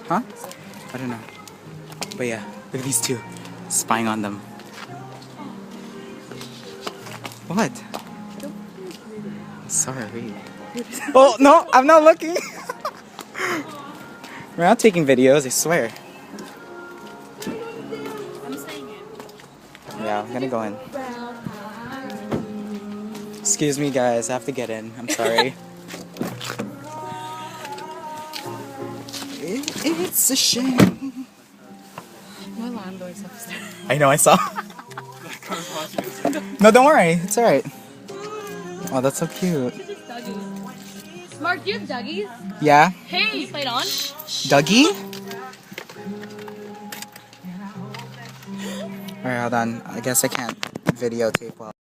Huh? I don't know. But yeah, look at these two. Spying on them. What? Sorry. Oh, no, I'm not looking. We're not taking videos, I swear. I'm saying it. Yeah, I'm gonna go in. Excuse me, guys, I have to get in. I'm sorry. It's a shame. My landlord's upstairs. I know, I saw. No, don't worry. It's alright. Oh, that's so cute. Mark, do you have Dougies? Yeah? Hey! You played on? Dougie? Alright, hold on. I guess I can't videotape while